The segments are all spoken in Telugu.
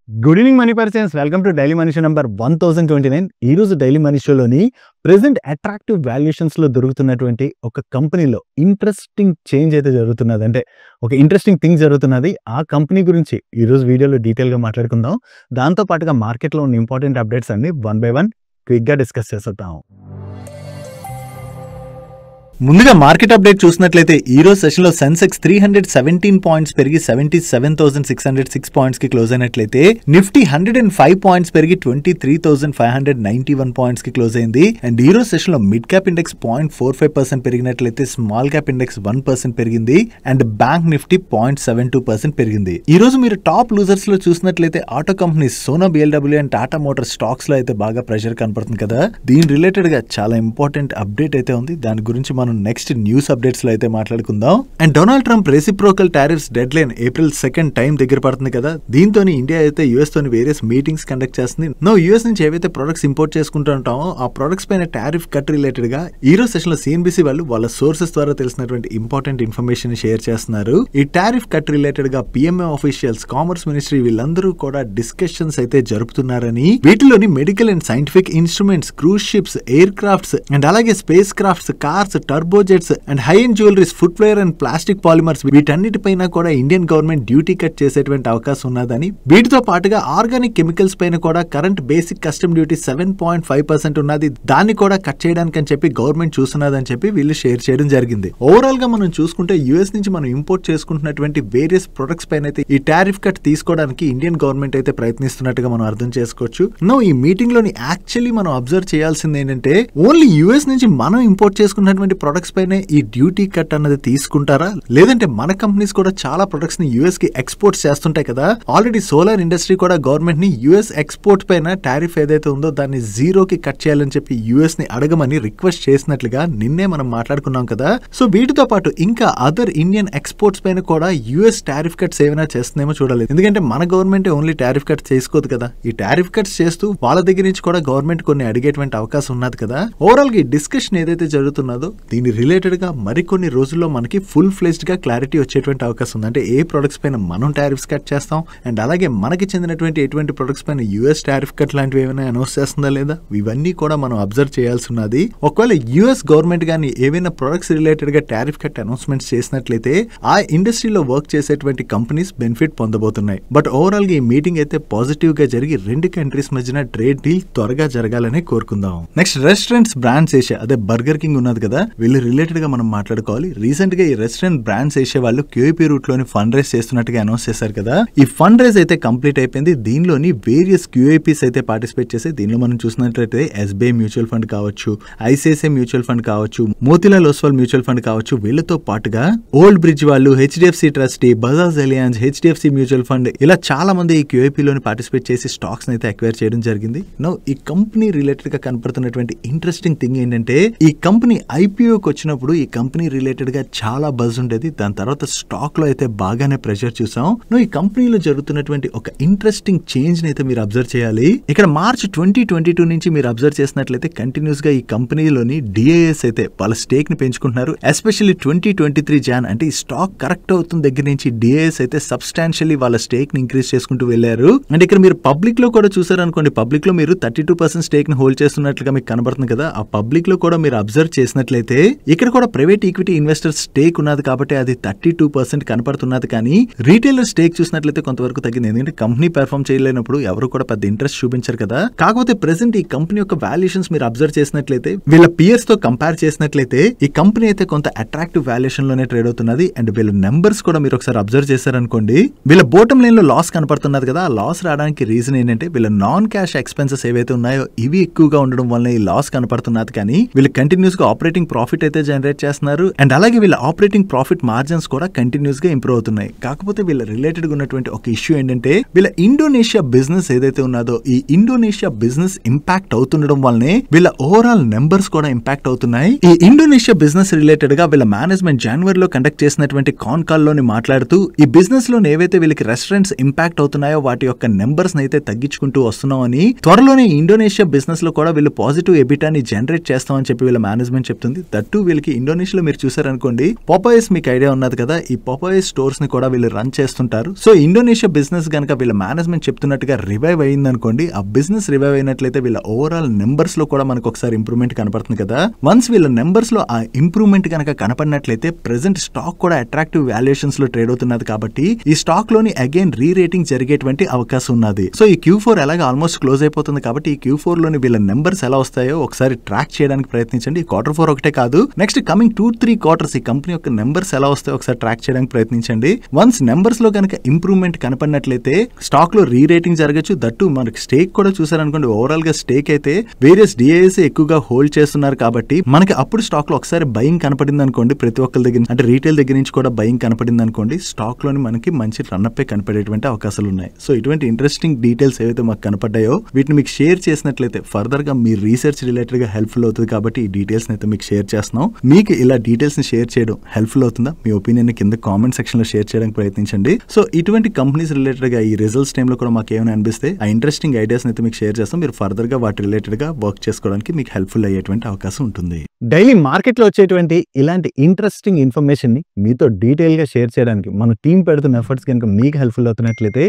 Good evening money persons, welcome to daily money show number 1029. ఈ రోజు డైలీ మనీ షోలోని ప్రెజెంట్ అట్రాక్టివ్ వాల్యుయేషన్స్ లో దొరుకుతున్నటువంటి ఒక కంపెనీలో ఇంట్రెస్టింగ్ చేంజ్ అయితే జరుగుతున్నది. అంటే ఒక ఇంట్రెస్టింగ్ థింగ్ జరుగుతున్నది. ఆ కంపెనీ గురించి ఈ రోజు వీడియోలో డీటెయిల్ గా మాట్లాడుకుందాం. దాంతో పాటుగా మార్కెట్ లో ఉన్న ఇంపార్టెంట్ అప్డేట్స్ అన్ని వన్ బై వన్ క్విక్ గా డిస్కస్ చేసేద్దాం. ముందుగా మార్కెట్ అప్డేట్ చూసినట్లయితే ఈ రోజు సెషన్ లో సెన్సెక్స్ 317 పాయింట్స్ పెరిగి 77,606 పాయింట్స్ కి క్లోజ్ అయినట్లయితే నిఫ్టీ 105 పాయింట్స్ పెరిగి 23,591 పాయింట్స్ కి క్లోజ్ అయింది. అండ్ ఈ రోజు సెషన్ లో మిడ్ క్యాప్ ఇండెక్స్ 0.45% పెరిగినట్లయితే స్మాల్ క్యాప్ ఇండెక్స్ 1% పెరిగింది. అండ్ బ్యాంక్ నిఫ్టీ 0.72% పెరిగింది. ఈ రోజు మీరు టాప్ లూజర్స్ లో చూసినట్లయితే auto companies Sona BLW and Tata motor stocks లో అయితే బాగా ప్రెషర్ కనపడుతుంది కదా. దీని రిలేటెడ్ గా చాలా ఇంపార్టెంట్ అప్డేట్ అయితే ఉంది. దాని గురించి మనం నెక్స్ట్ న్యూస్ అప్డేట్స్ లో అయితే మాట్లాడుకుందాం. And Donald Trump reciprocal tariffs dead line April 2 time దగ్గర పడుతుంది కదా. దీంతో ఇండియా అయితే యుఎస్ తోని వేరియస్ మీటింగ్స్ కండక్ట్ చేస్తుంది. యుఎస్ నుంచి ఏవైతే ప్రొడక్ట్స్ ఇంపోర్ట్ చేసుకుంటూ ఉంటామో ఆ ప్రొడక్ట్స్ పైన టారిఫ్ కట్ రిలేటెడ్ గా ఈ రోజు సెషన్ లో సిఎన్బిసి వాళ్ళు వాళ్ళ సోర్సెస్ ద్వారా తెలిసినటువంటి ఇంపార్టెంట్ ఇన్ఫర్మేషన్ షేర్ చేస్తున్నారు. ఈ టారిఫ్ కట్ రిలేటెడ్ గా పిఎంఏ ఆఫీషియల్స్, కామర్స్ మినిస్ట్రీ వీళ్ళందరూ కూడా డిస్కషన్స్ అయితే జరుపుతున్నారని, వీటిలోని medical and scientific instruments, cruise ships, aircrafts and అలాగే spacecrafts, cars, turbojets and high end jewelleries, footwear and plastic polymers వీటన్నిటిపైన కూడా ఇండియన్ గవర్నమెంట్ డ్యూటీ కట్ చేసేటువంటి అవకాశం ఉన్నదని, వీటితో పాటుగా ఆర్గానిక్ కెమికల్స్ పైన కూడా కరెంట్ బేసిక్ కస్టమ్ డ్యూటీ 7.5% ఉన్నది. దాన్ని కూడా కట్ చేయడానికి అని చెప్పి గవర్నమెంట్ చూస్తున్నదని చెప్పి వీళ్ళు షేర్ చేయడం జరిగింది. ఓవరాల్ గా మనం చూసుకుంటే యుఎస్ నుంచి మనం ఇంపోర్ట్ చేసుకుంటున్నటువంటి వేరియస్ ప్రొడక్ట్స్ పైన అయితే ఈ టారిఫ్ కట్ తీసుకోవడానికి ఇండియన్ గవర్నమెంట్ అయితే ప్రయత్నిస్తున్నట్టుగా మనం అర్థం చేసుకోవచ్చు. ఈ మీటింగ్ లోని యాక్చువల్లీ మనం అబ్జర్వ్ చేయాల్సింది ఏంటంటే ఓన్లీ యుఎస్ నుంచి మనం ఇంపోర్ట్ చేసుకున్నటువంటి ప్రొడక్ట్స్ పైన ఈ డ్యూటీ కట్ అన్నది తీసుకుంటారా, లేదంటే మన కంపెనీస్ కూడా చాలా ప్రొడక్ట్స్ ని యుఎస్ కి ఎక్స్పోర్ట్ చేస్తుంటాయి కదా. ఆల్రెడీ సోలార్ ఇండస్ట్రీ కూడా గవర్నమెంట్ ని యుఎస్ ఎక్స్పోర్ట్ పైన టారిఫ్ ఏదైతే ఉందో దాన్ని జీరోకి కట్ చేయాలని చెప్పి యుఎస్ ని అడగమని రిక్వెస్ట్ చేసినట్లుగా నిన్నే మనం మాట్లాడుకున్నాం కదా. సో వీటితో పాటు ఇంకా అదర్ ఇండియన్ ఎక్స్పోర్ట్స్ పైన కూడా యుఎస్ టారిఫ్ కట్స్ ఏమైనా చేస్తుందేమో చూడాలి. ఎందుకంటే మన గవర్నమెంట్ ఓన్లీ టారిఫ్ కట్స్ చేసుకోదు కదా. ఈ టారిఫ్ కట్స్ చేస్తూ వాళ్ళ దగ్గర నుంచి కూడా గవర్నమెంట్ కొన్ని అడిగేటువంటి అవకాశం ఉన్నది కదా. ఓవరాల్ గా ఈ డిస్కషన్ ఏదైతే జరుగుతున్నదో దీని రిలేటెడ్ గా మరికొన్ని రోజుల్లో మనకి ఫుల్ ఫ్లెజ్డ్ గా క్లారిటీ వచ్చేటువంటి అవకాశం ఉంది. అంటే ఏ ప్రొడక్ట్స్ పైన మనం టారిఫ్స్ కట్ చేస్తాం అండ్ అలాగే మనకి చెందినటువంటి ఎటువంటి ప్రొడక్ట్స్ పైన యుఎస్ టారిఫ్ కట్ లాంటివి ఏమైనా అనౌన్స్ చేస్తుందా లేదా, ఇవన్నీ కూడా మనం అబ్జర్వ్ చేయాల్సి ఉన్నది. ఒకవేళ యుఎస్ గవర్నమెంట్ గానీ ఏవైనా ప్రొడక్ట్స్ రిలేటెడ్ గా టారిఫ్ కట్ అనౌన్స్మెంట్స్ చేసినట్లయితే ఆ ఇండస్ట్రీలో వర్క్ చేసేటువంటి కంపెనీస్ బెనిఫిట్ పొందబోతున్నాయి. బట్ ఓవరాల్ గా ఈ మీటింగ్ అయితే పాజిటివ్ గా జరిగి రెండు కంట్రీస్ మధ్యన ట్రేడ్ డీల్ త్వరగా జరగాలని కోరుకుందాం. నెక్స్ట్ రెస్టారెంట్స్ బ్రాండ్స్ ఏషియా, అదే బర్గర్ కింగ్ ఉన్నది కదా, వీళ్ళు రిలేటెడ్ గా మనం మాట్లాడుకోవాలి. రీసెంట్ గా ఈ రెస్టారెంట్ బ్రాండ్స్ ఏషియా వాళ్ళు క్యూఐపీ రూట్ లోని ఫండ్ రైజ్ చేస్తున్నట్టుగా అనౌన్స్ చేశారు కదా. ఈ ఫండ్ రైజ్ అయితే కంప్లీట్ అయిపోయింది. దీనిలోని వేరియస్ క్యూఐపీస్ అయితే పార్టిసిపేట్ చేసి దీనిలో మనం చూసినట్లయితే ఎస్బీఐ మ్యూచువల్ ఫండ్ కావచ్చు, ఐసిఐసిఐ మ్యూచువల్ ఫండ్ కావచ్చు, మోతిలాల్ ఓస్వాల్ మ్యూచువల్ ఫండ్ కావచ్చు, వీళ్ళతో పాటుగా ఓల్డ్ బ్రిడ్జ్ వాళ్ళు, HDFC trustee, Bajaj Allianz, HDFC mutual fund ఇలా చాలా మంది ఈ క్యూఐపీ లోని పార్టిసిపేట్ చేసి స్టాక్స్ అయితే అక్వైర్ చేయడం జరిగింది. ఈ కంపెనీ రిలేటెడ్ గా కనపడుతున్నటువంటి ఇంట్రెస్టింగ్ థింగ్ ఏంటంటే ఈ కంపెనీ ఐపీఓకి వచ్చినప్పుడు ఈ కంపెనీ రిలేటెడ్ గా చాలా బజ్ ఉండేది. దాని తర్వాత స్టాక్ లో అయితే బాగానే ప్రెషర్ చూసాం. ఈ కంపెనీలో జరుగుతున్నటువంటి ఒక ఇంట్రెస్టింగ్ చేంజ్ ని అయితే మీరు అబ్జర్వ్ చేయాలి. ఇక్కడ మార్చ్ 2022 నుంచి మీరు అబ్జర్వ్ చేసినట్లయితే కంటిన్యూస్ గా ఈ కంపెనీలోని డిఐఎస్ అయితే వాళ్ళ స్టేక్ ని పెంచుకుంటున్నారు. ఎస్పెషల్లీ 2023 జాన్ అంటే ఈ స్టాక్ కరెక్ట్ అవుతున్న దగ్గర నుంచి డిఐఎస్ అయితే సబ్స్టాన్షియల్లీ వాళ్ళ స్టేక్ ని ఇంక్రీజ్ చేసుకుంటూ వెళ్లారు. అండ్ ఇక్కడ మీరు పబ్లిక్ లో కూడా చూసారు అనుకోండి, పబ్లిక్ లో మీరు 32% స్టేక్ ని హోల్డ్ చేస్తున్నట్లుగా మీకు కనబడుతుంది కదా. ఆ పబ్లిక్ లో కూడా మీరు అబ్జర్వ్ చేసినట్లయితే ఇక్కడ కూడా ప్రైవేట్ ఈక్విటీ ఇన్వెస్టర్ స్టేక్ ఉన్నది కాబట్టి అది 32% కనపడుతున్నది. కానీ రీటైలర్ స్టేక్ చూసినట్లయితే కొంతవరకు తగ్గింది. ఎందుకంటే కంపెనీ పెర్ఫార్మ్ చేయలేనప్పుడు ఎవరు కూడా పెద్ద ఇంట్రెస్ట్ చూపించారు కదా. కాకపోతే ప్రెసెంట్ ఈ కంపెనీ యొక్క వాల్యుయేషన్స్ మీరు అబ్జర్వ్ చేసినట్లయితే వీళ్ళ పియర్స్ తో కంపేర్ చేసినట్లయితే ఈ కంపెనీ అయితే కొంత అట్రాక్టివ్ వాల్యుయేషన్ లోనే ట్రేడ్ అవుతున్నది. అండ్ వీళ్ళ నెంబర్స్ కూడా మీరు ఒకసారి అబ్జర్వ్ చేశారనుకోండి, వీళ్ళ బోటం లైన్ లో లాస్ కనపడుతున్నది కదా. ఆ లాస్ రావడానికి రీజన్ ఏంటంటే వీళ్ళ నాన్ క్యాష్ ఎక్స్పెన్సెస్ ఏవైతే ఉన్నాయో ఇవి ఎక్కువగా ఉండడం వల్ల ఈ లాస్ కనపడుతున్నది. కానీ వీళ్ళు కంటిన్యూస్ గా ఆపరేటింగ్ ప్రాఫిట్ అయితే జనరేట్ చేస్తున్నారు. అండ్ అలాగే వీళ్ళ ఆపరేటింగ్ ప్రాఫిట్ మార్జిన్స్ కూడా కంటిన్యూస్ గా ఇంప్రూవ్ అవుతున్నాయి. కాకపోతే వీళ్ళ రిలేటెడ్ గా ఉన్నటువంటి ఒక ఇష్యూ ఏంటంటే వీళ్ళ ఇండోనేషియా బిజినెస్ ఏదైతే ఉన్నదో ఈ ఇండోనేషియా బిజినెస్ ఇంపాక్ట్ అవుతుండడం వల్లనే వీళ్ళ ఓవరాల్ నెంబర్స్ కూడా ఇంపాక్ట్ అవుతున్నాయి. ఈ ఇండోనేషియా బిజినెస్ రిలేటెడ్ గా వీళ్ళ మేనేజ్మెంట్ జనవరిలో కండక్ట్ చేసినటువంటి కాన్ కాల్ లోని మాట్లాడుతూ ఈ బిజినెస్ లో ఏవైతే వీళ్ళకి రెస్టారెంట్స్ ఇంపాక్ట్ అవుతున్నాయో వాటి యొక్క నెంబర్స్ అయితే తగ్గించుకుంటూ వస్తున్నామని, త్వరలోనే ఇండోనేషియా బిజినెస్ లో కూడా వీళ్ళు పాజిటివ్ ఎబిటాని జనరేట్ చేస్తామని చెప్పి వీళ్ళ మేనేజ్మెంట్ చెప్తుంది. దట్టు వీళ్ళకి ఇండోనేషియాలో మీరు చూసారనుకోండి, పాపాయిస్ మీకు ఐడియా ఉన్నది కదా, ఈ పాపాయిస్ స్టోర్స్ ని కూడా వీళ్ళు రన్ చేస్తుంటారు. సో ఇండోనేషియా బిజినెస్ గనక వీళ్ళ మేనేజ్మెంట్ చెప్తున్నట్టుగా రివైవ్ అయిందనుకోండి, ఆ బిజినెస్ రివైవ్ అయినట్లయితే వీళ్ళ ఓవరాల్ నెంబర్స్ లో కూడా మనకు ఒకసారి ఇంప్రూవ్మెంట్ కనపడుతుంది కదా. వన్స్ వీళ్ళ నెంబర్స్ లో ఆ ఇంప్రూవ్మెంట్ కనుక కనపడినట్లయితే ప్రెసెంట్ స్టాక్ కూడా అట్రాక్టివ్ వాల్యుయేషన్స్ లో ట్రేడ్ అవుతున్నది కాబట్టి ఈ స్టాక్ లోని అగైన్ రీరేటింగ్ జరిగేటువంటి అవకాశం ఉన్నది. సో ఈ Q4 ఎలాగ ఆల్మోస్ట్ క్లోజ్ అయిపోతుంది కాబట్టి ఈ Q4 లోని వీళ్ళ నెంబర్స్ ఎలా వస్తాయో ఒకసారి ట్రాక్ చేయడానికి ప్రయత్నించండి. Q4 ఒకటే కాదు, నెక్స్ట్ కమింగ్ 2-3 క్వార్టర్స్ ఈ కంపెనీ యొక్క నెంబర్స్ ఎలా వస్తాయో ఒకసారి ట్రాక్ చేయడానికి ప్రయత్నించండి. వన్స్ నెంబర్స్ లో కనుక ఇంప్రూవ్మెంట్ కనపడినట్లయితే స్టాక్ లో రీరేటింగ్ జరగచ్చు. దట్టు మనకి స్టేక్ కూడా చూసారనుకోండి, ఓవరాల్ గా స్టేక్ అయితే వేరియస్ డిఐఎస్ ఎక్కువగా హోల్డ్ చేస్తున్నారు కాబట్టి మనకి అప్పుడు స్టాక్ లో ఒకసారి బయింగ్ కనపడింది అనుకోండి, ప్రతి ఒక్కరి దగ్గర అంటే రీటైల్ దగ్గర నుంచి కూడా బయింగ్ కనపడింది అనుకోండి, స్టాక్ లోని మనకి మంచి రన్అప్ కనపడేటువంటి అవకాశాలు ఉన్నాయి. సో ఇటువంటి ఇంట్రెస్టింగ్ డీటెయిల్స్ ఏవైతే మాకు కనపడ్డాయో వీటిని మీకు షేర్ చేసినట్లయితే ఫర్దర్ గా మీ రీసెర్చ్ రిలేటెడ్ గా హెల్ప్ఫుల్ అవుతుంది కాబట్టి ఈ డీటెయిల్స్ అయితే మీకు షేర్ చేస్తున్నాం. మీకు ఇలా డీటెయిల్స్ ని షేర్ చేయడం హెల్ప్ఫుల్ అవుతుందా? మీ ఒపీనియన్ కింద కామెంట్ సెక్షన్ లో షేర్ చేయడానికి ప్రయత్నించండి. సో ఇటువంటి కంపెనీస్ రిలేటెడ్ గా ఈ రిజల్ట్స్ టైమ్ లో కూడా మాకు ఏమైనా అనిపిస్తే ఆ ఇంట్రెస్టింగ్ ఐడియాస్ అయితే మీకు షేర్ చేస్తాం. మీరు ఫర్దర్ గా వాటి రిలేటెడ్ గా వర్క్ చేసుకోవడానికి మీకు హెల్ప్ఫుల్ అయ్యేటువంటి అవకాశం ఉంటుంది. డైలీ మార్కెట్లో వచ్చేటువంటి ఇలాంటి ఇంట్రెస్టింగ్ ఇన్ఫర్మేషన్ ని మీతో డీటెయిల్ గా షేర్ చేయడానికి మన టీం పెడుతున్న ఎఫర్ట్స్ కనుక మీకు హెల్ప్ఫుల్ అవుతున్నట్లయితే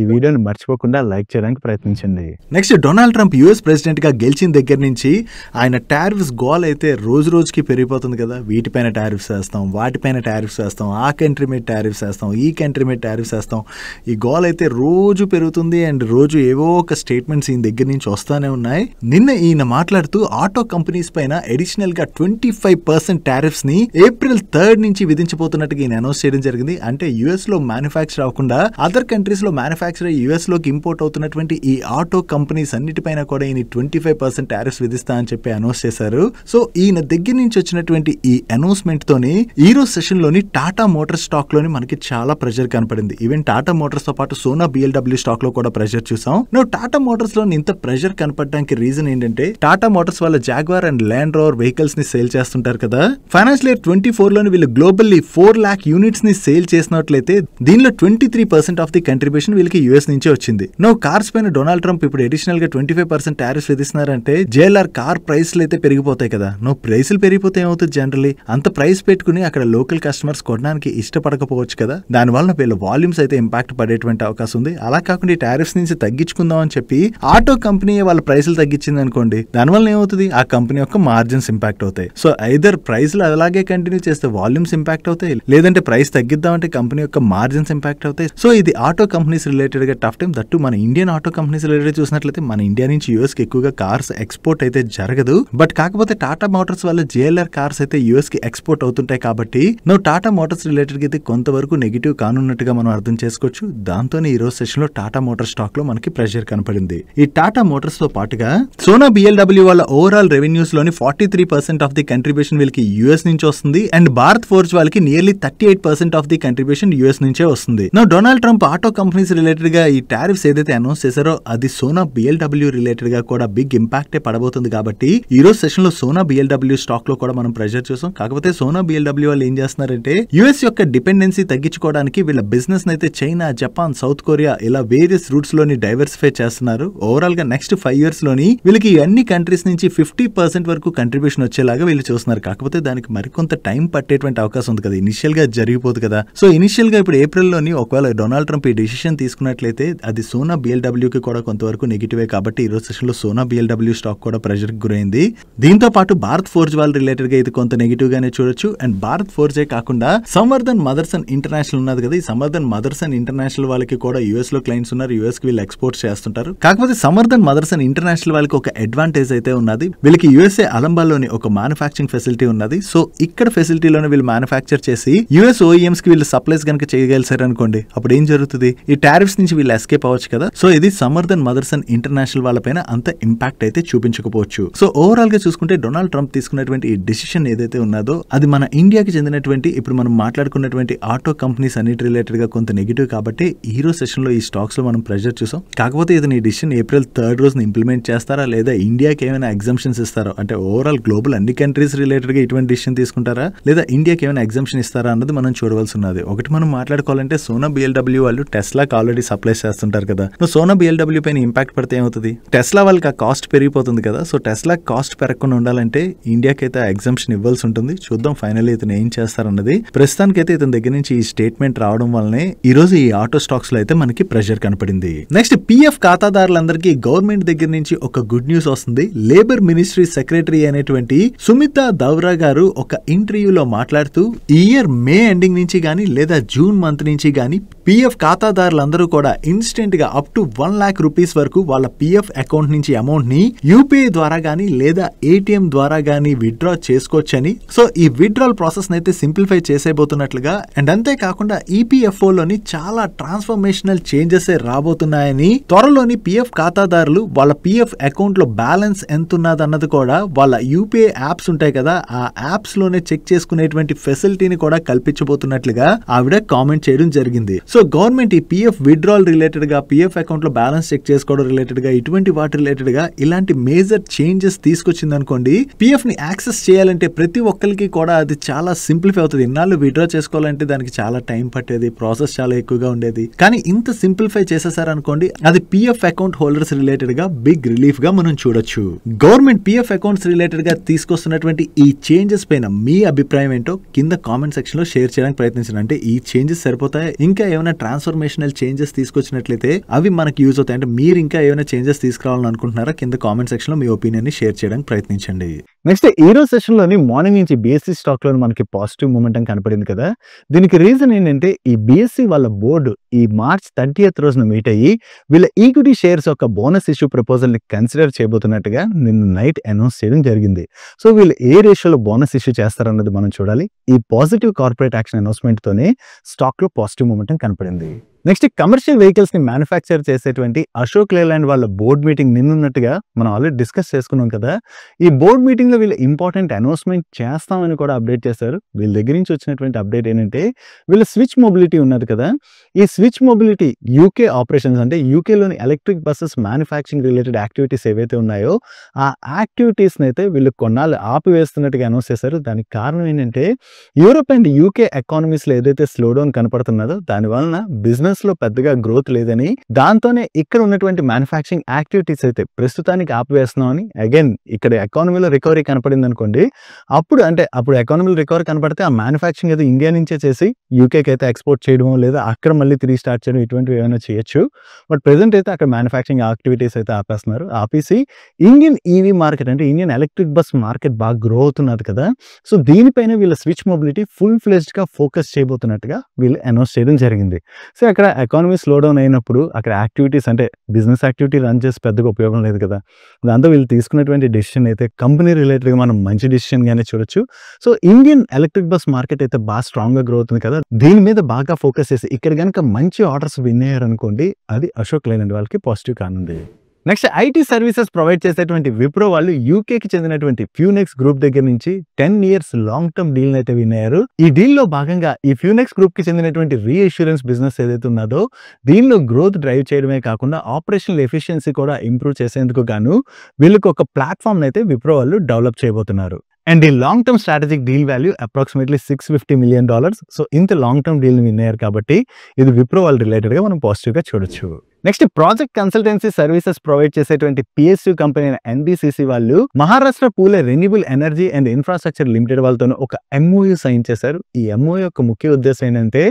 ఈ వీడియోని మర్చిపోకుండా లైక్ చేయడానికి ప్రయత్నించండి. Next Donald Trump US president గా గెలిచిన దగ్గర నుంచి ఆయన టారిఫ్స్ గోల్ అయితే రోజు రోజుకి పెరిగిపోతుంది కదా. వీటిపైన టారిఫ్స్ వేస్తాం, వాటిపైన టారిఫ్స్ వేస్తాం, ఆ కంట్రీ మీద టారిఫ్స్ వేస్తాం, ఈ కంట్రీ మీద టారిఫ్స్ వేస్తాం. ఈ గోల్ అయితే రోజు పెరుగుతుంది అండ్ రోజు ఏవో ఒక స్టేట్మెంట్స్ ఈయన దగ్గర నుంచి వస్తానే ఉన్నాయి. నిన్న ఈయన మాట్లాడుతూ ఆటో కంపెనీస్ పైన అడిషనల్ గా 25% టారిఫ్స్ ని April 3rd నుంచి విధించబోతున్నట్టుగా ఈయన అనౌన్స్ చేయడం జరిగింది. అంటే యుఎస్ లో మ్యానుఫ్యాక్చర్ అవ్వకుండా అదర్ కంట్రీస్ లో మ్యానుఫ్యాక్చర్ యుఎస్ లోకి ఇంపోర్ట్ అవుతున్నటువంటి ఈ ఆటో కంపెనీస్ అన్నిటిపైన కూడా ఈయన 25% టారిఫ్స్ విధిస్తా అని చెప్పి అనౌన్స్ చేశారు. సో ఈయన దగ్గర నుంచి వచ్చినటువంటి ఈ అనౌన్స్మెంట్ తోని ఈ రోజు సెషన్ లోని టాటా మోటార్స్ స్టాక్ లోని మనకి చాలా ప్రెషర్ కనపడింది. ఈవెన్ టాటా మోటార్స్ తో పాటు సోనా BLW స్టాక్ లో కూడా ప్రెషర్ చూసాం. టాటా మోటార్స్ లో ఇంత ప్రెషర్ కనపడడానికి రీజన్ ఏంటంటే టాటా మోటార్స్ వాళ్ళ jaguar and land rover vehicles ని సేల్ చేస్తుంటారు కదా. ఫైనాన్షియల్ ఇయర్ 24 లోని వీళ్ళు గ్లోబల్లీ 4 lakh యూనిట్స్ ని సేల్ చేసినట్లయితే దీనిలో 23% ఆఫ్ ది కంట్రిబ్యూషన్ వీళ్ళకి యుఎస్ నుంచి వచ్చింది. కార్స్ పైన డొనాల్డ్ ట్రంప్ ఇప్పుడు అడిషనల్ గా 25% టారిఫ్స్ విధిస్తున్నారంటే JLR కార్ ప్రైస్లు అయితే పెరిగిపోతాయి కదా. ప్రైసులు పెరిగిపోతే ఏమవుతుంది, జనరల్లీ అంత ప్రైస్ పెట్టుకుని అక్కడ లోకల్ కస్టమర్స్ కొనడానికి ఇష్టపడకపోవచ్చు కదా. దానివల్ల వీళ్ళ వాల్యూమ్స్ అయితే ఇంపాక్ట్ పడేటువంటి అవకాశం ఉంది. అలా కాకుండా ఈ టారిఫ్స్ నుంచి తగ్గించుకుందాం అని చెప్పి ఆటో కంపెనీ వాళ్ళ ప్రైసులు తగ్గించింది అనుకోండి, దానివల్ల ఏమవుతుంది, ఆ కంపెనీ యొక్క మార్జిన్స్ ఇంపాక్ట్ అవుతాయి. సో ఐదర్ ప్రైస్లు అలాగే కంటిన్యూ చేస్తే వాల్యూమ్స్ ఇంపాక్ట్ అవుతాయి, లేదంటే ప్రైస్ తగ్గిద్దామంటే కంపెనీ యొక్క మార్జిన్స్ ఇంపాక్ట్ అవుతాయి. సో ఇది ఆటో కంపెనీస్ రిలేటెడ్ గా టఫ్ టైం. దట్టు మన ఇండియన్ ఆటో కంపెనీస్ రిలేటెడ్ చూసినట్లయితే మన ఇండియా నుంచి యూఎస్ కి ఎక్కువగా కార్స్ ఎక్స్పోర్ట్ అయితే జరగదు. బట్ కాకపోతే టాటా మోటార్స్ వల్ల JLR కార్స్ అయితే యూఎస్ కి ఎక్స్పోర్ట్ అవుతుంటాయి కాబట్టి టాటా మోటార్స్ రిలేటెడ్ గా అయితే కొంతవరకు నెగిటివ్ కానున్నట్టుగా మనం అర్థం చేసుకోవచ్చు. దాంతోనే ఈ రోజు సెషన్ లో టాటా మోటార్ స్టాక్ లో మనకి ప్రెషర్ కనపడింది. ఈ టాటా మోటార్స్ తో పాటుగా సోనా BLW వాళ్ళ ఓవరాల్ రెవెన్యూస్ లోని 43% ఆఫ్ ది కంట్రిబ్యూషన్ వీళ్ళకి యుఎస్ నుంచి వస్తుంది అండ్ భారత్ ఫోర్జ్ వాళ్ళకి nearly 38% of the contribution US నుంచే వస్తుంది. Donald Trump auto companies related గా ఈ టారిఫ్స్ ఏదైతే అనౌన్స్ చేశారో అది సోనా BLW రిలేటెడ్ గా కూడా బిగ్ ఇంపాక్ట్ పడబోతుంది కాబట్టి ఈ రోజు సెషన్ లో సోనా BLW స్టాక్ లో కూడా మనం ప్రెషర్ చూసాం. కాకపోతే సోనా BLW వాళ్ళు ఏం చేస్తున్నారంటే యుఎస్ యొక్క డిపెండెన్సీ తగ్గించుకోవడానికి వీళ్ళ బిజినెస్ అయితే చైనా, జపాన్, సౌత్ కొరియా ఇలా వేరియస్ రూట్స్ లోని డైవర్సిఫై చేస్తున్నారు. ఓవరాల్ గా నెక్స్ట్ 5 years లోని వీళ్ళకి అన్ని కంట్రీస్ నుంచి 50% వరకు కంట్రిబ్యూషన్ వచ్చేలాగా వీళ్ళు చూస్తున్నారు. కాకపోతే దానికి మరికొంత టైం పట్టేటువంటి అవకాశం ఉంది కదా, ఇనిషియల్ గా జరిగిపోదు కదా. సో ఇనిషియల్ గా ఇప్పుడు April లోని ఒకవేళ డొనాల్డ్ ట్రంప్ ఈ డిసిషన్ తీసుకున్నట్లయితే అది సోనా BLW కి కూడా కొంతవరకు నెగిటివే కాబట్టి ఈ రోజు సెషన్ లో సోనా BLW స్టాక్ కూడా ప్రెషర్ కి గురైంది. దీంతో పాటు భారత్ ఫోర్జ్ వాళ్ళ రిలేటెడ్ గా ఇది కొంత నెగిటివ్ గానే చూడొచ్చు. అండ్ భారత్ ఫోర్జే కాకుండా సంవర్ధన్ మదర్సన్ ఇంటర్నేషనల్ ఉన్నది కదా, ఈ సంవర్ధన్ మదర్సన్ ఇంటర్నేషనల్ వాళ్ళకి కూడా యుఎస్ లో క్లయింట్స్ ఉన్నారు, యుఎస్ కి వీళ్ళు ఎక్స్పోర్ట్స్ చేస్తుంటారు. కాకపోతే సంవర్ధన్ మదర్సన్ ఇంటర్నేషనల్ వాళ్ళకి ఒక అడ్వాంటేజ్ అయితే ఉన్నది, వీళ్ళకి యుఎస్ఏ అలంబాలోని ఒక మ్యానుఫ్యాక్చరింగ్ ఫెసిలిటీ ఉన్నది. సో ఇక్కడ ఫెసిలిటీలోనే వీళ్ళు మ్యానుఫ్యాక్చర్ చేసి యుఎస్ OEMs కి వీళ్ళు సప్లైస్ కనుక చేయగలిసారు అనుకోండి, అప్పుడు ఏం జరుగుతుంది, ఈ టారిఫ్స్ నుంచి వీళ్ళు ఎస్కేప్ అవ్వచ్చు కదా. సో ఇది సంవర్ధన్ మదర్సన్ ఇంటర్నేషనల్ వాళ్ళపైన అంత ఇంపాక్ట్ అయితే చూపించకపోవచ్చు. సో ఓవరాల్ గా చూసుకుంటే డొనాల్డ్ ట్రంప్ తీసుకున్నటువంటి ఈ డిసిషన్ ఏదైతే ఉన్నదో అది మన ఇండియాకి చెందినటువంటి ఇప్పుడు మనం మాట్లాడుకున్నటువంటి ఆటో కంపెనీస్ అన్నిటి రిలేటెడ్ గా కొంత నెగిటివ్ కాబట్టి ఈ రోజు సెషన్ లో ఈ స్టాక్స్ లో మనం ప్రెషర్ చూసాం. కాకపోతే ఇది ఈ డిసిషన్ April 3rd రోజున ఇంప్లిమెంట్ చేస్తారా లేదా ఇండియాకి ఏమైనా ఎగ్జంప్షన్స్ ఇస్తారో, అంటే ఓవరాల్ గ్లోబల్ అన్ని కంట్రీస్ రిలేటెడ్ గా ఇటువంటి డిసిషన్ తీసుకుంటారా లేదా ఇండియాకి ఏమైనా ఎగ్జంప్షన్ ఇస్తారా అన్నది మనం చూడవలసి ఉన్నది. ఒకటి మనం మాట్లాడుకోవాలంటే సోనా BLW వాళ్ళు టెస్లాకి ఆల్రెడీ సప్లై చేస్తుంటారు కదా. సోనా BLW పైన ఇంపాక్ట్ పడితే ఏమవుతుంది, టెస్లా వాళ్ళకి ఆ కాస్ట్ పెరిగిపోతుంది కదా. సో టెస్లా కాస్ట్ పెరగకుండా ఉండాలంటే ఇండియాకి అయితే ఎగ్జామ్షన్ ఇవ్వాల్సి ఉంటుంది. చూద్దాం ఫైనల్లీ ఇతను ఏం చేస్తారన్నది. ప్రస్తుతానికైతే ఇతని దగ్గర నుంచి ఈ స్టేట్మెంట్ రావడం వల్లనే ఈ రోజు ఈ ఆటో స్టాక్స్ లో అయితే మనకి ప్రెషర్ కనపడింది. నెక్స్ట్ పిఎఫ్ ఖాతాదారులందరికీ గవర్నమెంట్ దగ్గర నుంచి ఒక గుడ్ న్యూస్ వస్తుంది. లేబర్ మినిస్ట్రీ సెక్రటరీ అయినటువంటి సుమితా దౌరా గారు ఒక ఇంటర్వ్యూలో మాట్లాడుతూ ఈ ఇయర్ మే ఎండింగ్ నుంచి గానీ లేదా జూన్ మంత్ నుంచి గానీ పిఎఫ్ ఖాతాదారులందరూ కూడా ఇన్స్టెంట్ గా అప్ టు 1 lakh rupees వరకు వాళ్ళ పిఎఫ్ అకౌంట్ నుంచి అమౌంట్ ని యూపీఐ ద్వారా గానీ లేదా ఏటీఎం ద్వారా గానీ విత్డ్రా చేసుకోవచ్చని, సో ఈ విత్డ్రాల్ ప్రాసెస్ అయితే సింప్లిఫై చేసేబోతున్నట్లుగా అండ్ అంతేకాకుండా ఈపీఎఫ్ఓ లోని చాలా ట్రాన్స్ఫర్మేషనల్ చేంజెస్ రాబోతున్నాయని, త్వరలోని పిఎఫ్ ఖాతాదారులు వాళ్ళ పిఎఫ్ అకౌంట్ లో బ్యాలెన్స్ ఎంత ఉన్నదన్నది కూడా వాళ్ళ యూపీఐ యాప్స్ ఉంటాయి కదా, ఆ యాప్స్ లోనే చెక్ చేసుకునేటువంటి ఫెసిలిటీని కూడా కల్పించబోతున్నట్లుగా ఆవిడ కామెంట్ చేయడం జరిగింది. సో గవర్నమెంట్ ఈ పిఎఫ్ విత్డ్రాల్ రిలేటెడ్ గా, పిఎఫ్ అకౌంట్ లో బ్యాలెన్స్ చెక్ చేసుకోవడం రిలేటెడ్ గా, ఇటువంటి వాటి రిలేటెడ్ గా ఇలాంటి మేజర్ చేంజెస్ తీసుకొచ్చింది అనుకోండి, పిఎఫ్ ని యాక్సెస్ చేయాలంటే ప్రతి ఒక్కరికి కూడా అది చాలా సింప్లిఫై అవుతుంది. ఇన్నాళ్ళు విత్డ్రా చేసుకోవాలంటే దానికి చాలా టైం పట్టేది, ప్రాసెస్ చాలా ఎక్కువగా ఉండేది. కానీ ఇంత సింప్లిఫై చేసేసారనుకోండి, అది పిఎఫ్ అకౌంట్ హోల్డర్స్ రిలేటెడ్ గా బిగ్ రిలీఫ్ గా మనం చూడొచ్చు. గవర్నమెంట్ పిఎఫ్ అకౌంట్స్ రిలేటెడ్ గా తీసుకొస్తున్నటువంటి ఈ చేంజెస్ పైన మీ అభిప్రాయం ఏంటో కింద కామెంట్ సెక్షన్ లో షేర్ చేయడానికి ప్రయత్నించండి. అంటే ఈ చేంజెస్ సరిపోతాయి, ఇంకా ఏమైనా ట్రాన్స్ఫర్మేషనల్ చేంజెస్ తీసుకొచ్చినట్లయితే అవి మనకి యూజ్ అవుతాయి. అంటే మీరు ఇంకా ఏమైనా చేంజెస్ తీసుకురావాలని అనుకుంటున్నారా? కింద కామెంట్ సెక్షన్ లో మీ ఒపీనియన్ ని షేర్ చేయడానికి ప్రయత్నించండి. నెక్స్ట్ ఈ రోజు సెషన్ లోని మార్నింగ్ నుంచి బిఎస్సి స్టాక్ లో మనకి పాజిటివ్ మూమెంటం కనపడింది కదా. దీనికి రీజన్ ఏంటంటే ఈ బిఎస్సి వాళ్ళ బోర్డు ఈ మార్చ్ 30th రోజున మీట్ అయ్యి వీళ్ళ ఈక్విటీ షేర్స్ యొక్క బోనస్ ఇష్యూ ప్రపోజల్ ని కన్సిడర్ చేయబోతున్నట్టుగా నిన్న నైట్ అనౌన్స్ చేయడం జరిగింది. సో వీళ్ళు ఏ రేషియోలో బోనస్ ఇష్యూ చేస్తారన్నది మనం చూడాలి. ఈ పాజిటివ్ కార్పొరేట్ యాక్షన్ అనౌన్స్మెంట్ తోనే స్టాక్ లో పాజిటివ్ మూమెంటం కనపడింది. నెక్స్ట్ కమర్షియల్ వెహికల్స్ ని మ్యానుఫ్యాక్చర్ చేసేటువంటి అశోక్ లేలాండ్ వాళ్ళ బోర్డ్ మీటింగ్ నిన్నున్నట్టుగా మనం ఆల్రెడీ డిస్కస్ చేసుకున్నాం కదా. ఈ బోర్డ్ మీటింగ్ లో వీళ్ళు ఇంపార్టెంట్ అనౌన్స్మెంట్ చేస్తామని కూడా అప్డేట్ చేశారు. వీళ్ళ దగ్గర నుంచి వచ్చినటువంటి అప్డేట్ ఏంటంటే వీళ్ళ స్విచ్ మొబిలిటీ ఉన్నది కదా, ఈ స్విచ్ మొబిలిటీ యూకే ఆపరేషన్స్ అంటే యూకేలోని electric buses manufacturing related activities ఏవైతే ఉన్నాయో ఆ యాక్టివిటీస్ అయితే వీళ్ళు కొన్నాళ్ళు ఆపివేస్తున్నట్టుగా అనౌన్స్ చేశారు. దానికి కారణం ఏంటంటే యూరోప్ అండ్ యూకే ఎకానమీస్ లో ఏదైతే స్లో డౌన్ కనపడుతున్నదో దాని వలన బిజినెస్ లో పెద్దగా గ్రోత్ లేదని, దాంతోనే ఇక్కడ ఉన్నటువంటి మ్యానుఫ్యాక్చరింగ్ యాక్టివిటీస్ అయితే ప్రస్తుతానికి ఆపివేస్తున్నామని, అగైన్ ఇక్కడ ఎకానమీలో రికవరీ కనపడింది అనుకోండి, అప్పుడు ఎకానమీలో రికవరీ కనపడితే ఆ మ్యానుఫ్యాక్చరింగ్ అయితే ఇండియా నుంచే చేసి యూకేకి అయితే ఎక్స్పోర్ట్ చేయడమో లేదా అక్కడ మళ్ళీ తిరిగి స్టార్ట్ చేయడం ఇటువంటివి ఏమైనా చేయొచ్చు. బట్ ప్రెసెంట్ అయితే అక్కడ మ్యానుఫ్యాక్చరింగ్ యాక్టివిటీస్ అయితే ఆపేస్తున్నారు. ఆపేసి ఇండియన్ ఈవీ మార్కెట్ అంటే ఇండియన్ ఎలక్ట్రిక్ బస్ మార్కెట్ బాగా గ్రో అవుతున్నది కదా, సో దీనిపైన వీళ్ళ స్విచ్ మొబిలిటీ ఫుల్ ఫ్లెజ్డ్ గా ఫోకస్ చేయబోతున్నట్టుగా వీళ్ళు అనౌన్స్ చేయడం జరిగింది. సో అక్కడ ఎకానమీ స్లో డౌన్ అయినప్పుడు అక్కడ యాక్టివిటీస్ అంటే బిజినెస్ యాక్టివిటీ రన్ చేసి పెద్దగా ఉపయోగం లేదు కదా, దాంతో వీళ్ళు తీసుకున్నటువంటి డెసిషన్ అయితే కంపెనీ రిలేటెడ్గా మనం మంచి డెసిషన్ గానే చూడొచ్చు. So Indian electric bus market అయితే బాగా స్ట్రాంగ్ గా గ్రో అవుతుంది కదా, దీని మీద బాగా ఫోకస్ చేసి ఇక్కడ కనుక మంచి ఆర్డర్స్ విన్ అయ్యారనుకోండి, అది అశోక్ లేలాండ్ వాళ్ళకి పాజిటివ్ కానుంది. నెక్స్ట్ ఐటీ సర్వీసెస్ ప్రొవైడ్ చేసేటువంటి విప్రో వాళ్ళు యూకేకి చెందినటువంటి ఫ్యూనెక్స్ గ్రూప్ దగ్గర నుంచి 10 years లాంగ్ టర్మ్ డీల్ అయితే విన్ అయ్యారు. ఈ డీల్ లో భాగంగా ఈ ఫ్యూనెక్స్ గ్రూప్ కి చెందినటువంటి రీఇన్సూరెన్స్ బిజినెస్ ఏదైతే ఉన్నదో దీనిలో గ్రోత్ డ్రైవ్ చేయడమే కాకుండా ఆపరేషనల్ ఎఫిషియన్సీ కూడా ఇంప్రూవ్ చేసేందుకు గాను వీళ్ళకి ఒక ప్లాట్ఫామ్ అయితే విప్రో వాళ్ళు డెవలప్ చేయబోతున్నారు. అండ్ ఈ long term strategic deal value approximately $650 million. So ఇంత లాంగ్ టర్మ్ డీల్ విన్ అయ్యారు కాబట్టి ఇది విప్రో వాళ్ళ రిలేటెడ్ గా మనం పాజిటివ్ గా చూడొచ్చు. Next project consultancy services provide చేసేటువంటి పిఎస్యు కంపెనీ ఎన్బిసిసి వాళ్ళు Maharashtra Phule renewable energy and infrastructure limited వాళ్ళతో ఒక ఎంఓయూ సైన్ చేశారు. ఈ ఎంఓయూ యొక్క ముఖ్య ఉద్దేశం ఏంటంటే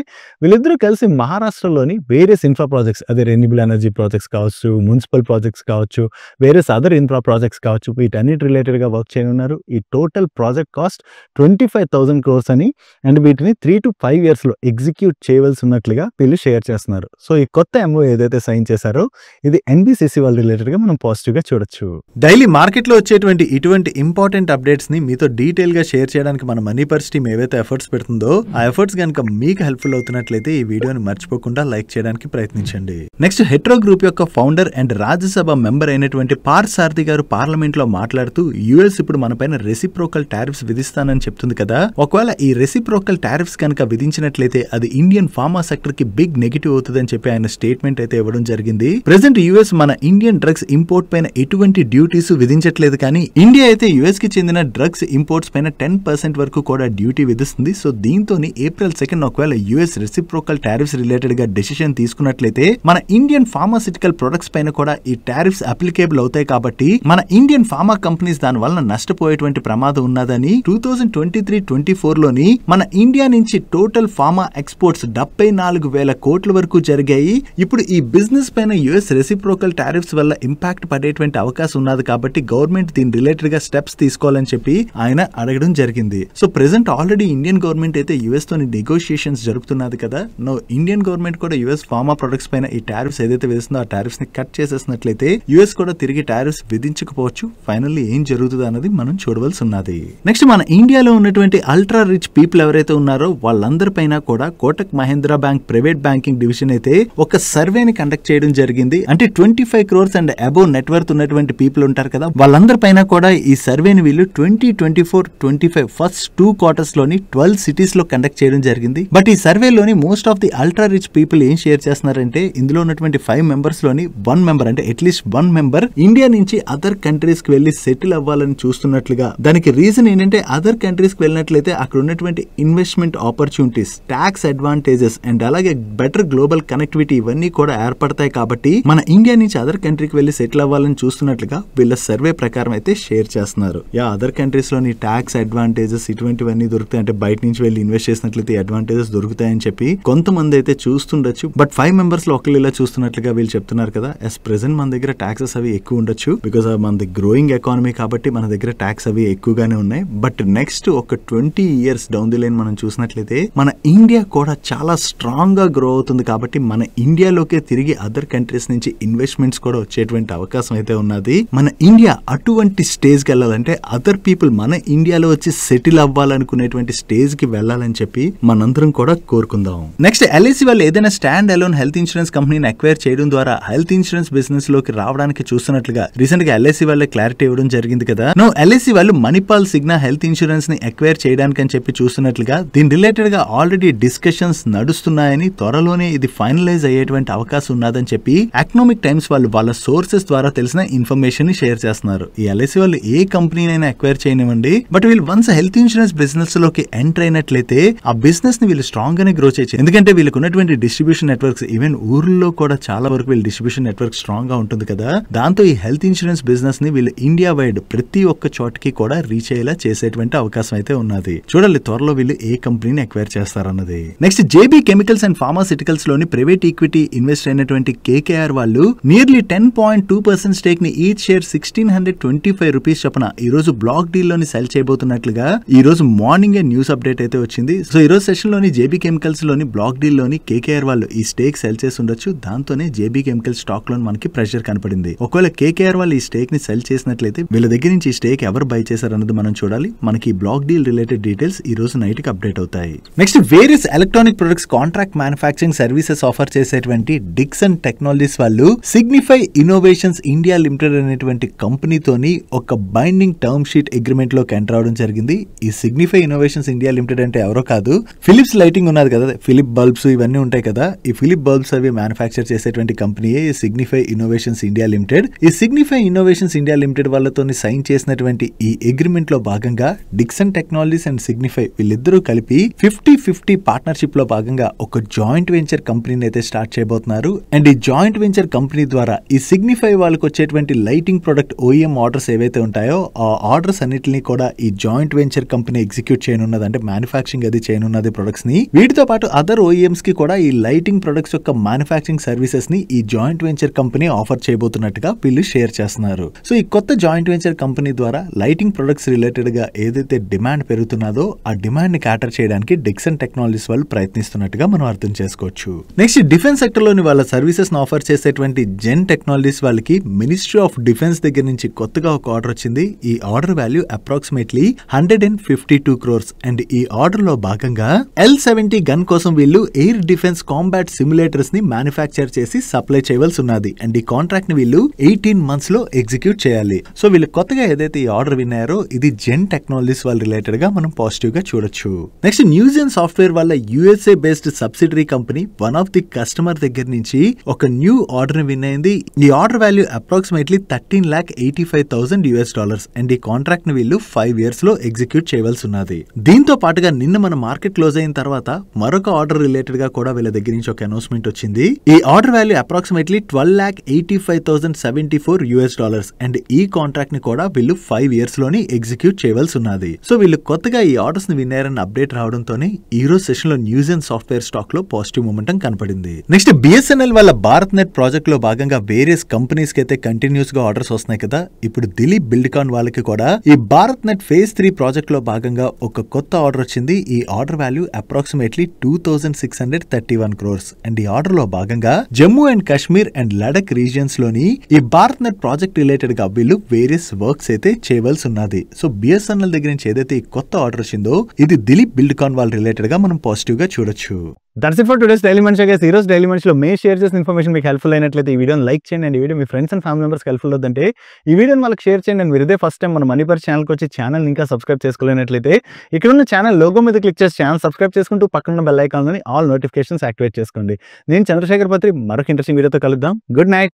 వీళ్ళిద్దరూ కలిసి మహారాష్ట్రలోని వేరియస్ ఇన్ఫ్రా ప్రాజెక్ట్స్, అదే రెన్యూబుల్ ఎనర్జీ ప్రాజెక్ట్స్ కావచ్చు, మున్సిపల్ ప్రాజెక్ట్స్ కావచ్చు, వేరియస్ అదర్ ఇన్ఫ్రా ప్రాజెక్ట్స్ కావచ్చు, వీటన్నిటి రిలేటెడ్ గా వర్క్ చేయనున్నారు. ఈ టోటల్ ప్రాజెక్ట్ కాస్ట్ 25,000 crores అని, అండ్ వీటిని 3 to 5 years లో ఎగ్జిక్యూట్ చేయవలసి ఉన్నట్లుగా వీళ్ళు షేర్ చేస్తున్నారు. సో ఈ కొత్త ఎంఓ ఏదైతే సైన్ చేశారో ఇది ఎన్బిసిసి వాళ్ళ రిలేటెడ్ గా మనం పాజిటివ్ గా చూడొచ్చు. డైలీ మార్కెట్ లో వచ్చేటువంటి ఇటువంటి ఇంపార్టెంట్ అప్డేట్స్ ని మీతో డీటెయిల్ గా షేర్ చేయడానికి మన మనీ పర్స్ టీమ్ ఏవైతే ఎఫర్ట్స్ పెడుతుందో ఆ ఎఫర్ట్స్ కనుక మీకు హెల్ప్ఫుల్ అవుతున్నట్లయితే ఈ వీడియోని మర్చిపోకుండా లైక్ చేయడానికి ప్రయత్నించండి. నెక్స్ట్ హెట్రో గ్రూప్ యొక్క ఫౌండర్ అండ్ రాజ్యసభ మెంబర్ అయినటువంటి పార్థ్ సారథి గారు పార్లమెంట్ లో మాట్లాడుతూ యుఎస్ ఇప్పుడు మన పైన రెసిప్రోకల్ టారిఫ్స్ విధిస్తానని చెప్తుంది కదా, ఒకవేళ ఈ రెసిప్రోకల్ టారిఫ్స్ కనుక విధించినట్లయితే అది ఇండియన్ ఫార్మా సెక్టర్ కి బిగ్ నెగిటివ్ అవుతుందని చెప్పి ఆయన స్టేట్మెంట్ అయితే ఇవ్వడం జరిగింది. ప్రెసెంట్ యుఎస్ మన ఇండియన్ డ్రగ్స్ ఇంపోర్ట్ పైన ఎటువంటి డ్యూటీస్ విధించట్లేదు, కానీ ఇండియా అయితే యుఎస్ కి చెందిన డ్రగ్స్ ఇంపోర్ట్స్ పైన 10% వరకు కూడా డ్యూటీ విధిస్తుంది. సో దీంతో ఏప్రిల్ 2 ఒకవేళ యుఎస్ రెసిప్రోకల్ టారిఫ్స్ రిలేటెడ్ గా డెసిషన్ తీసుకున్నట్లయితే మన ఇండియన్ ఫార్మాసిటికల్ ప్రొడక్ట్స్ పైన కూడా ఈ టారిఫ్స్ అప్లికేబుల్ అవుతాయి. కాబట్టి మన ఇండియన్ ఫార్మా కంపెనీస్ దాని వలన నష్టపోయేటువంటి ప్రమాదం ఉన్నదని 2023-24 లోని మన ఇండియా నుంచి టోటల్ ఫార్మా ఎక్స్పోర్ట్స్ 74,000 కోట్ల వరకు జరిగాయి. ఇప్పుడు ఈ బిజినెస్ పైన యుఎస్ రెసిప్రోకల్ టారిఫ్స్ వల్ల ఇంపాక్ట్ పడేటువంటి అవకాశం ఉన్నది. కాబట్టి గవర్నమెంట్ దీని రిలేటెడ్ గా స్టెప్స్ తీసుకోవాలని చెప్పి ఆయన అడగడం జరిగింది. So present already Indian government అయితే యుఎస్ తోని నెగోషియేషన్స్ జరుపుతున్నది కదా. నో ఇండియన్ గవర్నమెంట్ కూడా యుఎస్ ఫార్మా ప్రొడక్ట్స్ పైన ఈ టారిఫ్స్ ఏదైతే విధిస్తుందో ఆ టారిఫ్స్ ని కట్ చేసేసినట్లయితే యుఎస్ కూడా తిరిగి టారిఫ్స్ విధించకపోవచ్చు. ఫైనల్లీ ఏం జరుగుతుంది అన్నది మనం చూడవలసి ఉన్నది. నెక్స్ట్ మన ఇండియాలో ఉన్నటువంటి అల్ట్రా రిచ్ పీపుల్ ఎవరైతే ఉన్నారో వాళ్ళందరిపైన కూడా Kotak Mahindra bank private banking division అయితే ఒక సర్వేని కండక్ట్ చేయడం జరిగింది. అంటే 25 crores అండ్ అబోవ్ నెట్వర్త్ ఉన్నటువంటి పీపుల్ ఉంటారు కదా, వాళ్ళందరిపైన కూడా ఈ సర్వేని వీళ్ళు 2024-25 ఫస్ట్ 2 quarters లోని 12 cities లో కండక్ట్ చేయడం జరిగింది. బట్ ఈ సర్వేలోని most of the ultra rich people ఏం షేర్ చేస్తున్నారంటే ఇందులో ఉన్నటువంటి 5 members లోని 1 member అంటే అట్లీస్ట్ 1 member ఇండియా నుంచి అదర్ కంట్రీస్ కి వెళ్లి సెటిల్ అవ్వాలని చూస్తున్నట్లుగా. దానికి రీజన్ ఏంటంటే అదర్ కంట్రీస్ కి వెళ్ళినట్లయితే అక్కడ ఉన్నటువంటి investment opportunities, tax advantages and అలాగే బెటర్ గ్లోబల్ కనెక్టివిటీ ఇవన్నీ కూడా ఏర్పడతాయి. కాబట్టి మన ఇండియా నుంచి అదర్ కంట్రీకి వెళ్లి సెటిల్ అవ్వాలని చూస్తున్నట్లుగా వీళ్ళ సర్వే ప్రకారం అయితే షేర్ చేస్తున్నారు. అదర్ కంట్రీస్ లోని ట్యాక్స్ అడ్వాంటేజెస్ ఇటువంటివన్నీ దొరుకుతాయి, అంటే బయట నుంచి వెళ్ళి ఇన్వెస్ట్ చేసినట్లయితే అడ్వాంటేజెస్ దొరుకుతాయని చెప్పి కొంతమంది అయితే చూస్తుండొచ్చు. బట్ 5 members లో ఒకళ్ళు ఇలా చూస్తున్నట్లుగా వీళ్ళు చెప్తున్నారు కదా. ఎస్ ప్రెసెంట్ మన దగ్గర ట్యాక్సెస్ అవి ఎక్కువ ఉండొచ్చు, బికాస్ మనది గ్రోయింగ్ ఎకానమీ కాబట్టి మన దగ్గర ట్యాక్స్ అవి ఎక్కువగానే ఉన్నాయి. బట్ నెక్స్ట్ ఒక 20 years డౌన్ ది లైన్ మనం చూసినట్లయితే మన ఇండియా కూడా చాలా స్ట్రాంగ్ గా గ్రో అవుతుంది. కాబట్టి మన ఇండియాలోకే తిరిగి అదర్ కంట్రీస్ నుంచి ఇన్వెస్ట్మెంట్స్ కూడా వచ్చేటువంటి అవకాశం అయితే ఉన్నది. మన ఇండియా అటువంటి స్టేజ్ కి వెళ్ళాలంటే అదర్ పీపుల్ మన ఇండియాలో వచ్చి సెటిల్ అవ్వాలనుకునేటువంటి స్టేజ్ కి వెళ్ళాలని చెప్పి మనందరం కూడా కోరుకుందాం. నెక్స్ట్ ఎల్ఐసి వాళ్ళు ఏదైనా స్టాండ్ అలోన్ హెల్త్ ఇన్సూరెన్స్ కంపెనీని అక్వైర్ చేయడం ద్వారా హెల్త్ ఇన్సూరెన్స్ బిజినెస్ లోకి రావడానికి చూస్తున్నట్లుగా రీసెంట్ గా ఎల్ఐసి వాళ్ళే క్లారిటీ ఇవ్వడం జరిగింది కదా. నో ఎల్ఐసి వాళ్ళు మణిపాల్ సిగ్నా హెల్త్ ఇన్సూరెన్స్ ని అక్వైర్ చేయడానికి అని చెప్పి చూస్తున్నట్లుగా దీని రిలేటెడ్ గా ఆల్రెడీ డిస్కషన్స్ నడుస్తున్నాయని, త్వరలోనే ఇది ఫైనలైజ్ అయ్యేటువంటి అవకాశం ఉన్నదని చెప్పి ఎకనామిక్ టైమ్స్ వాళ్ళు వాళ్ళ సోర్సెస్ ద్వారా తెలిసిన ఇన్ఫర్మేషన్ ని షేర్ చేస్తున్నారు. ఈ ఎల్ఐసి వాళ్ళు ఏ కంపెనీనైనా అక్వైర్ చేయనివ్వండి, బట్ వీళ్ళు వన్స్ హెల్త్ ఇన్సూరెన్స్ బిజినెస్ లోకి ఎంటర్ అయినట్లయితే ఆ బిజినెస్ ని వీళ్ళు స్ట్రాంగ్ గానే గ్రో చేయొచ్చు. ఎందుకంటే వీళ్ళకి ఉన్నటువంటి డిస్ట్రిబ్యూషన్ నెట్వర్క్స్, ఈవెన్ ఊర్లో కూడా చాలా వరకు వీళ్ళ డిస్ట్రిబ్యూషన్ నెట్వర్క్ స్ట్రాంగ్ గా ఉంటుంది కదా. దాంతో ఈ హెల్త్ ఇన్సూరెన్స్ బిజినెస్ ని వీళ్ళు ఇండియా వైడ్ ప్రతి ఒక్క చోటకి కూడా రీచ్ అయ్యేలా చేసేటువంటి అవకాశం అయితే ఉన్నది. చూడాలి త్వరలో వీళ్ళు ఏ కంపెనీని అక్వైర్ చేస్తారన్నది. Next JB chemicals and pharmaceuticals లోని ప్రైవేట్ ఈక్విటీ ఇన్వెస్ట్ అయినటువంటి కేకేఆర్ వాళ్ళు నియర్లీ 10.2% స్టేక్ ని ఈచ్ షేర్ 1,625 రూపీస్ చొప్పున ఈ రోజు బ్లాక్ డీల్ లోని సెల్ చేయబోతున్నట్లుగా ఈ రోజు మార్నింగ్ న్యూస్ అప్డేట్ అయితే వచ్చింది. సో ఈ రోజు సెషన్ లోని జేబీ కెమికల్స్ లోని బ్లాక్ డీల్ లోని కేకేఆర్ వాళ్ళు ఈ స్టేక్ సెల్ చేసి ఉండొచ్చు. దాంతోనే జేబీ కెమికల్స్ స్టాక్ లో మనకి ప్రెషర్ కనపడింది. ఒకవేళ కేకేఆర్ వాళ్ళు ఈ స్టేక్ ని సెల్ చేసినట్లయితే వీళ్ళ దగ్గర నుంచి ఈ స్టేక్ ఎవరు బై చేశారు అన్నది మనం చూడాలి. మనకి బ్లాక్ డీల్ రిలేటెడ్ డీటెయిల్స్ ఈ రోజు నైట్ కి అప్డేట్ అవుతాయి. Next various electronic products contract manufacturing services offer చేసేటువంటి డిక్సన్ టెక్నాలజీస్ వాళ్ళు సిగ్నిఫై ఇన్నోవేషన్స్ ఇండియా లిమిటెడ్ అనేటువంటి కంపెనీతోని ఒక బైండింగ్ టర్మ్ షీట్ అగ్రిమెంట్ లోకి ఎంటర్ అవడం జరిగింది. ఈ సిగ్నిఫై ఇన్నోవేషన్స్ ఇండియా లిమిటెడ్ అంటే ఎవరో కాదు, ఫిలిప్స్ లైటింగ్ ఉన్నది కదా, ఫిలిప్ బల్బ్స్ ఇవన్నీ ఉంటాయి కదా, ఈ ఫిలిప్ బల్బ్స్ అవి మ్యానుఫ్యాక్చర్ చేసేటువంటి కంపెనీయే ఈ సిగ్నిఫై ఇన్నోవేషన్స్ ఇండియా లిమిటెడ్. ఈ సిగ్నిఫై ఇన్నోవేషన్స్ ఇండియా లిమిటెడ్ వాళ్ళతో సైన్ చేసినటువంటి ఈ అగ్రిమెంట్ లో భాగంగా డిక్సన్ టెక్నాలజీస్ అండ్ సిగ్నిఫై వీళ్ళిద్దరూ కలిపి 50-50 పార్ట్నర్షిప్ లో భాగంగా ఒక జాయింట్ వెంచర్ కంపెనీని అయితే స్టార్ట్ చేయబోతున్నారు. అండ్ ఈ జాయింట్ వెంచర్ కంపెనీ ద్వారా ఈ సిగ్నిఫై వాళ్ళకి వచ్చేటువంటి లైటింగ్ ప్రొడక్ట్ ఓఈఎం ఆర్డర్స్ ఏవైతే ఉంటాయో ఆ ఆర్డర్స్ అన్నిటిని కూడా ఈ జాయింట్ వెంచర్ కంపెనీ ఎగ్జిక్యూట్ చేయనున్నది, అంటే మ్యానుఫ్యాక్చరింగ్ అది చేయనున్నది ప్రొడక్ట్స్ ని. వీటితో పాటు అదర్ ఓఈఎంస్ కి కూడా ఈ లైటింగ్ ప్రొడక్ట్స్ యొక్క మ్యానుఫ్యాక్చరింగ్ సర్వీసెస్ ని ఈ జాయింట్ వెంచర్ కంపెనీ ఆఫర్ చేయబోతున్నట్టుగా వీళ్ళు షేర్ చేస్తున్నారు. సో ఈ కొత్త జాయింట్ వెంచర్ కంపెనీ ద్వారా లైటింగ్ ప్రొడక్ట్స్ రిలేటెడ్ గా ఏదైతే డిమాండ్ పెరుగుతున్నదో ఆ డిమాండ్ ని క్యాటర్ చేయడానికి డిక్సన్ టెక్నాలజీస్ వాళ్ళు ప్రయత్నిస్తున్నట్టుగా మనం అర్థం చేసుకోవచ్చు. నెక్స్ట్ డిఫెన్స్ సెక్టర్ లోని వాళ్ళ సర్వీసెస్ ను ఆఫర్ చేసేటువంటి జెన్ టెక్నాలజీస్ వాళ్ళకి మినిస్ట్రీ ఆఫ్ డిఫెన్స్ దగ్గర నుంచి కొత్తగా ఒక ఆర్డర్ వచ్చింది. ఈ order value approximately 152 crores. And ఈ ఆర్డర్ లో భాగంగా L-70 గన్ కోసం వీళ్ళు ఎయిర్ డిఫెన్స్ కాంబాట్ సిమ్యులేటర్స్ ని మ్యానుఫ్యాక్చర్ చేసి సప్లై చేయవలసి ఉన్నది. అండ్ ఈ కాంట్రాక్ట్ ని వీళ్ళు 18 months లో ఎగ్జిక్యూట్ చేయాలి. సో వీళ్ళు కొత్తగా ఏదైతే ఈ ఆర్డర్ విన్నారో ఇది జెన్ టెక్నాలజీస్ వాళ్ళ రిలేటెడ్ గా మనం పాజిటివ్ గా చూడొచ్చు. నెక్స్ట్ న్యూజియన్ సాఫ్ట్వేర్ వాళ్ళ USA based subsidiary company one of the customer దగ్గర నుంచి ఒక న్యూ ఆర్డర్ విన్ అయింది. ఈ ఆర్డర్ వాల్యూ అప్రాక్సిమేట్లీ $13,85,000 అండ్ ఈ కాంట్రాక్ట్ ని వీళ్ళు 5 years లో ఎగ్జిక్యూట్ చేయవలసి ఉన్నది. దీంతో పాటుగా నిన్న మన మార్కెట్ క్లోజ్ అయిన తర్వాత మరొక ఆర్డర్ రిలేటెడ్ గా కూడా వీళ్ళ దగ్గర నుంచి ఒక అనౌన్స్మెంట్ వచ్చింది. ఈ ఆర్డర్ వాల్యూ అప్రాక్సిమేట్లీ $12,85,074 అండ్ ఈ కాంట్రాక్ట్ ని కూడా వీళ్ళు 5 years లోని ఎగ్జిక్యూట్ చేయవలసి ఉన్నది. సో వీళ్ళు కొత్తగా ఈ ఆర్డర్స్ ని విన్నారని అప్డేట్ రావడంతోనే ఈ రోజు సెషన్ లో న్యూస్ అండ్ సాఫ్ట్వేర్ స్టాక్ లో పాజిటివ్ మూమెంటం కనపడింది. నెక్స్ట్ బిఎస్ఎన్ఎల్ వాళ్ళ భారత్ నెట్ ప్రాజెక్ట్ లో భాగంగా వేరియస్ కంపెనీస్ కి అయితే కంటిన్యూస్ గా ఆర్డర్స్ వస్తున్నాయి కదా. ఇప్పుడు దిలీప్ బిల్డ్కాన్ వాళ్ళకి కూడా ఈ భారత్ నెట్ ఫేజ్ 3 ప్రాజెక్ట్ లో భాగంగా ఒక కొత్త ఆర్డర్ వచ్చింది. ఈ order value approximately 2,631 crores and ఈ ఆర్డర్ లో భాగంగా Jammu and Kashmir and Ladakh regions లోని ఈ భారత్ నెట్ ప్రాజెక్ట్ రిలేటెడ్ గా వీళ్ళు వేరియస్ వర్క్స్ అయితే చేయవలసి ఉన్నది. సో బిఎస్ఎన్ఎల్ దగ్గర నుంచి ఏదైతే ఈ కొత్త ఆర్డర్ వచ్చిందో ఇది దిలీప్ బిల్డ్కాన్ వాళ్ళ రిలేటెడ్ గా మనం పాజిటివ్ గా చూడొచ్చు. That's it for today's daily మనిషి గైస్. ఈ రోజు డైలీ మనిషిలో మే షేర్ చేసిన ఇన్ఫర్మేషన్ మీకు హెల్ప్ఫుల్ అయినట్లయితే ఈ వీడియోని లైక్ చేయండి అండ్ ఈ video me friends and family members helpful అవుతుంటే ఈ వీడియోని వాళ్ళకి షేర్ చేయండి. అండ్ మీరు ఇదే ఫస్ట్ టైం మన మనీ పర్ ఛానల్కి వచ్చి ఛానల్ ఇంకా సబ్స్క్రైబ్ చేసుకోలేనట్లయితే ఇక్కడ ఉన్న ఛానల్ లోగో మీద క్లిక్ చేసి ఛానల్ సబ్స్క్రైబ్ చేసుకుంటూ పక్కన bell icon all notifications activate చేసుకోండి. నేను చంద్రశేఖర్ పత్రి మరొక ఇంట్రెస్టింగ్ వీడియోతో కలుద్దాం. Good night.